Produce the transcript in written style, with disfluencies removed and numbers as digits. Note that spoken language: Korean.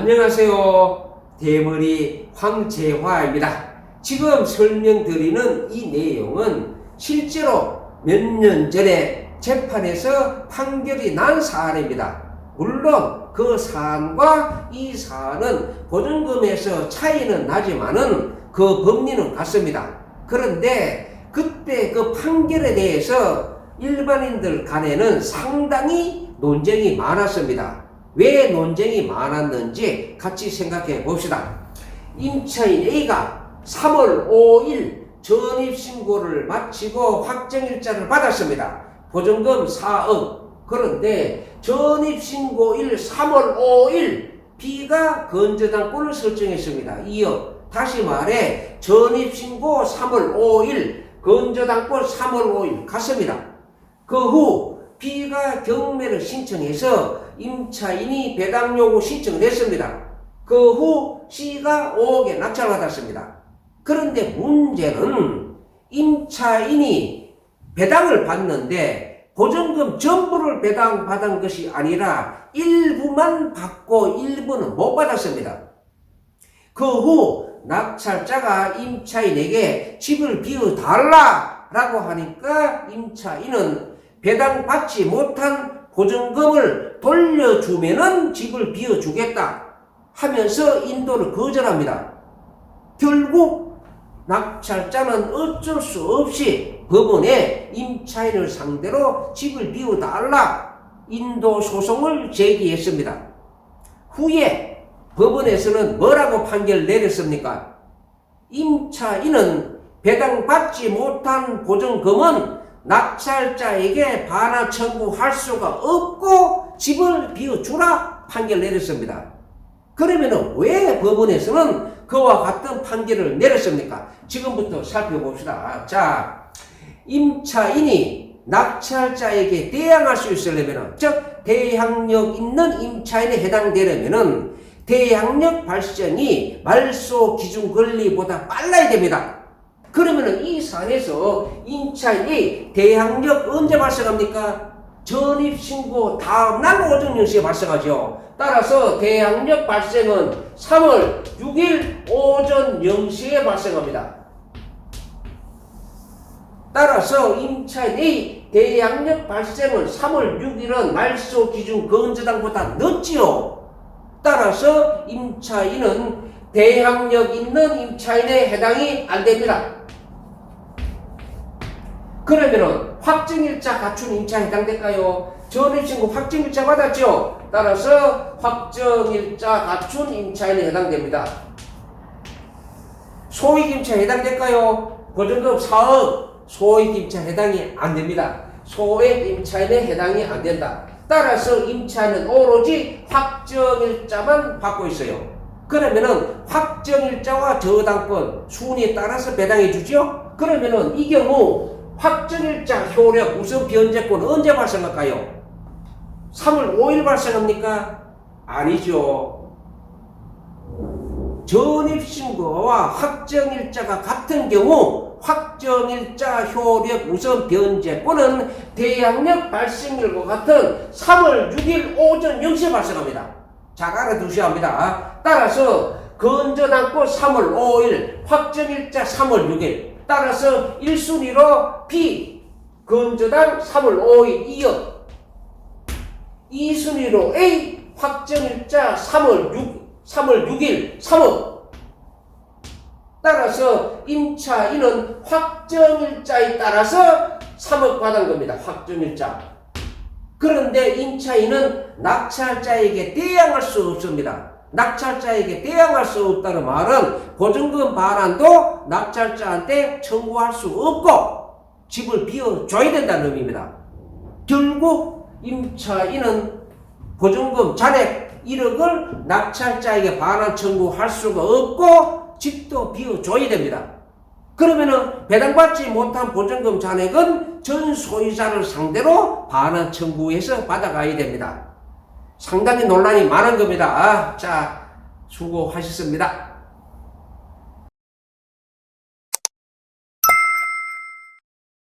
안녕하세요. 대머리 황재화입니다. 지금 설명드리는 이 내용은 실제로 몇 년 전에 재판에서 판결이 난 사안입니다. 물론 그 사안과 이 사안은 보증금에서 차이는 나지만은 그 법리는 같습니다. 그런데 그때 그 판결에 대해서 일반인들 간에는 상당히 논쟁이 많았습니다. 왜 논쟁이 많았는지 같이 생각해 봅시다. 임차인 A가 3월 5일 전입신고를 마치고 확정일자를 받았습니다. 보증금 4억. 그런데 전입신고일 3월 5일 B가 건저당권을 설정했습니다. 2억. 다시 말해 전입신고 3월 5일 건저당권 3월 5일 같습니다. 그 후 B가 경매를 신청해서 임차인이 배당 요구 신청을 했습니다. 그 후 C가 5억에 낙찰받았습니다. 그런데 문제는 임차인이 배당을 받는데 보증금 전부를 배당받은 것이 아니라 일부만 받고 일부는 못 받았습니다. 그 후 낙찰자가 임차인에게 집을 비워달라라고 하니까 임차인은 배당받지 못한 보증금을 돌려주면은 집을 비워주겠다 하면서 인도를 거절합니다. 결국 낙찰자는 어쩔 수 없이 법원에 임차인을 상대로 집을 비워달라 인도 소송을 제기했습니다. 후에 법원에서는 뭐라고 판결을 내렸습니까? 임차인은 배당받지 못한 보증금은 낙찰자에게 반환 청구할 수가 없고 집을 비워주라 판결을 내렸습니다. 그러면 왜 법원에서는 그와 같은 판결을 내렸습니까? 지금부터 살펴봅시다. 자, 임차인이 낙찰자에게 대항할 수 있으려면, 즉 대항력 있는 임차인에 해당되려면 대항력 발생이 말소 기준 권리보다 빨라야 됩니다. 그러면 이 사안에서 임차인이 대항력 언제 발생합니까? 전입신고 다음날 오전 10시에 발생하죠. 따라서 대항력 발생은 3월 6일 오전 0시에 발생합니다. 따라서 임차인의 대항력 발생은 3월 6일은 말소 기준 건저당보다 늦지요. 따라서 임차인은 대항력 있는 임차인에 해당이 안 됩니다. 그러면은 확정일자 갖춘 임차에 해당될까요? 전입신고 확정일자 받았죠? 따라서 확정일자 갖춘 임차인에 해당됩니다. 소액임차에 해당될까요? 보증금 4억 소액임차 해당이 안 됩니다. 소액임차인에 해당이 안 된다. 따라서 임차인은 오로지 확정일자만 받고 있어요. 그러면은 확정일자와 저당권 순위에 따라서 배당해 주죠? 그러면은 이 경우 확정일자 효력 우선 변제권 언제 발생할까요? 3월 5일 발생합니까? 아니죠. 전입신고와 확정일자가 같은 경우 확정일자 효력 우선 변제권은 대항력 발생일과 같은 3월 6일 오전 0시에 발생합니다. 잘 알아두셔야 합니다. 따라서 건저당권 3월 5일 확정일자 3월 6일 따라서 1순위로 B 건저당 3월 5일 2억 2순위로 A 확정일자 3월 6일 3억 따라서 임차인은 확정일자에 따라서 3억 받은 겁니다. 확정일자. 그런데 임차인은 낙찰자에게 대항할 수 없습니다. 낙찰자에게 대항할 수 없다는 말은 보증금 반환도 낙찰자한테 청구할 수 없고 집을 비워줘야 된다는 의미입니다. 결국 임차인은 보증금 잔액 1억을 낙찰자에게 반환 청구할 수가 없고 집도 비워줘야 됩니다. 그러면은 배당받지 못한 보증금 잔액은 전 소유자를 상대로 반환 청구해서 받아가야 됩니다. 상당히 논란이 많은 겁니다. 자, 수고하셨습니다.